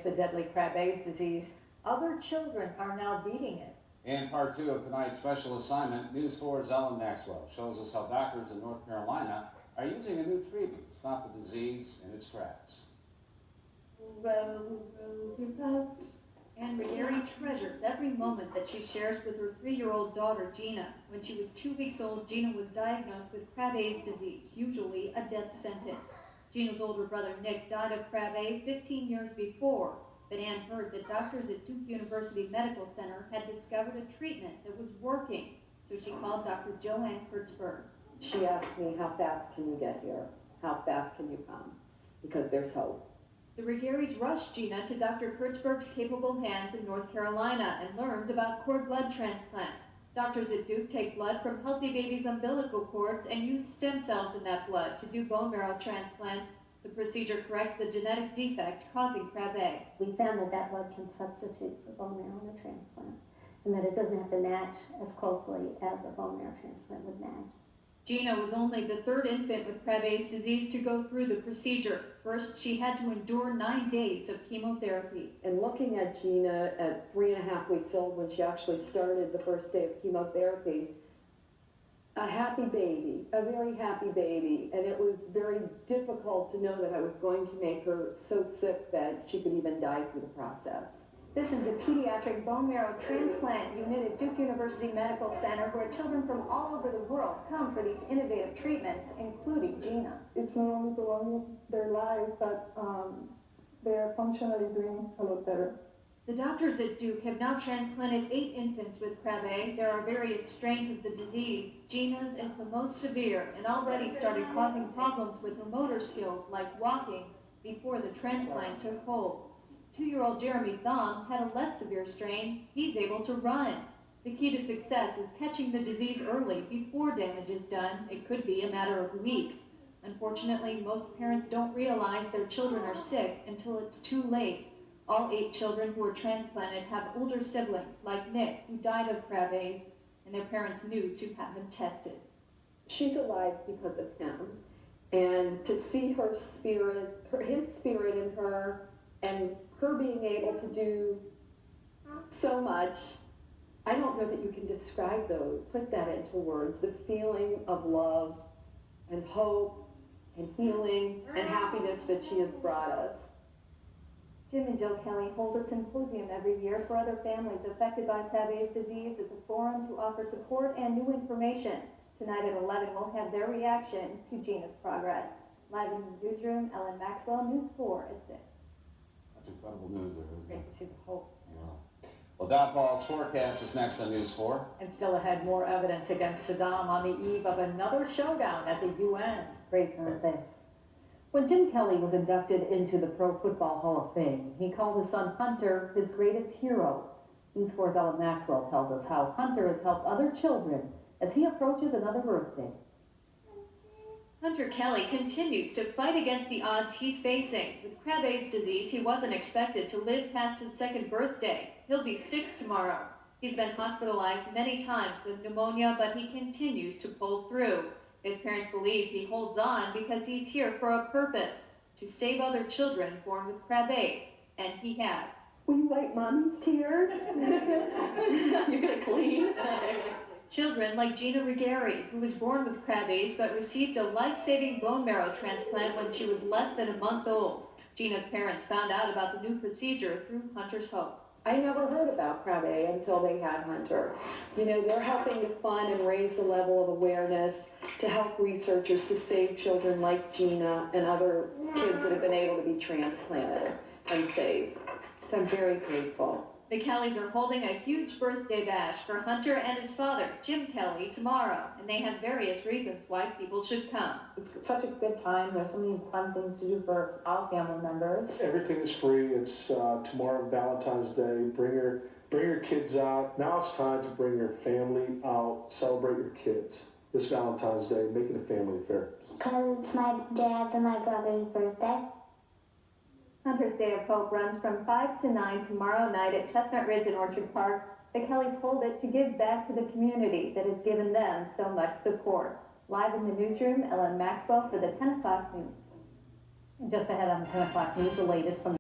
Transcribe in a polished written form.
the deadly Krabbe's disease, other children are now beating it. In part two of tonight's special assignment, News 4's Ellen Maxwell shows us how doctors in North Carolina are using a new treatment to stop the disease in its tracks. Anne Regari treasures every moment that she shares with her 3-year-old daughter, Gina. When she was 2 weeks old, Gina was diagnosed with Krabbe's disease, usually a death sentence. Gina's older brother, Nick, died of Krabbe 15 years before, but Anne heard that doctors at Duke University Medical Center had discovered a treatment that was working, so she called Dr. Joanne Kurtzberg. She asked me, how fast can you get here? How fast can you come? Because there's hope. The Regaris rushed Gina to Dr. Kurtzberg's capable hands in North Carolina and learned about cord blood transplants. Doctors at Duke take blood from healthy babies' umbilical cords and use stem cells in that blood to do bone marrow transplants. The procedure corrects the genetic defect causing Krabbe. We found that blood can substitute for bone marrow in a transplant, and that it doesn't have to match as closely as a bone marrow transplant would match. Gina was only the 3rd infant with Krabbe's disease to go through the procedure. First, she had to endure 9 days of chemotherapy. And looking at Gina at 3.5 weeks old when she actually started the first day of chemotherapy, a happy baby, a very happy baby, and it was very difficult to know that I was going to make her so sick that she could even die through the process. This is the Pediatric Bone Marrow Transplant Unit at Duke University Medical Center, where children from all over the world come for these innovative treatments, including Gina. It's not only prolonging their life, but they're functionally doing a lot better. The doctors at Duke have now transplanted 8 infants with Krabbe. There are various strains of the disease. Gina's is the most severe and already started causing problems with her motor skills, like walking, before the transplant took hold. 2-year-old Jeremy Thom had a less severe strain. He's able to run. The key to success is catching the disease early before damage is done. It could be a matter of weeks. Unfortunately, most parents don't realize their children are sick until it's too late. All 8 children who were transplanted have older siblings, like Nick, who died of Krabbe's, and their parents knew to have him tested. She's alive because of him, and to see her spirit, his spirit in her, and her being able to do so much, I don't know that you can describe those, put that into words, the feeling of love and hope and healing and happiness that she has brought us. Jim and Jill Kelly hold a symposium every year for other families affected by Krabbe's disease. It's a forum to offer support and new information. Tonight at 11, we'll have their reaction to Gina's progress. Live in the newsroom, Ellen Maxwell, News 4 at 6. That's incredible news there, isn't it? Great to see the hope. Yeah. Well, Dot Ball's forecast is next on News 4. And still ahead, more evidence against Saddam on the eve of another showdown at the UN. Great, thanks. When Jim Kelly was inducted into the Pro Football Hall of Fame, he called his son Hunter his greatest hero. News 4's Ellen Maxwell tells us how Hunter has helped other children as he approaches another birthday. Hunter Kelly continues to fight against the odds he's facing. With Krabbe's disease, he wasn't expected to live past his 2nd birthday. He'll be 6 tomorrow. He's been hospitalized many times with pneumonia, but he continues to pull through. His parents believe he holds on because he's here for a purpose, to save other children born with Krabbe's, and he has. Will you wipe Mommy's tears? You're gonna clean? Children like Gina Regari, who was born with Krabbe's but received a life-saving bone marrow transplant when she was less than a month old. Gina's parents found out about the new procedure through Hunter's Hope. I never heard about Krabbe until they had Hunter. You know, they're helping to fund and raise the level of awareness to help researchers to save children like Gina and other kids that have been able to be transplanted and saved. So I'm very grateful. The Kellys are holding a huge birthday bash for Hunter and his father, Jim Kelly, tomorrow, and they have various reasons why people should come. It's such a good time. There's so many fun things to do for all family members. Everything is free. It's tomorrow, Valentine's Day. Bring your kids out. Now it's time to bring your family out, celebrate your kids. This Valentine's Day, make it a family affair. Because it's my dad's and my brother's birthday. Hunter's Day of Hope runs from 5 to 9 tomorrow night at Chestnut Ridge in Orchard Park. The Kellys hold it to give back to the community that has given them so much support. Live in the newsroom, Ellen Maxwell for the 10 o'clock news. And just ahead on the 10 o'clock news, the latest from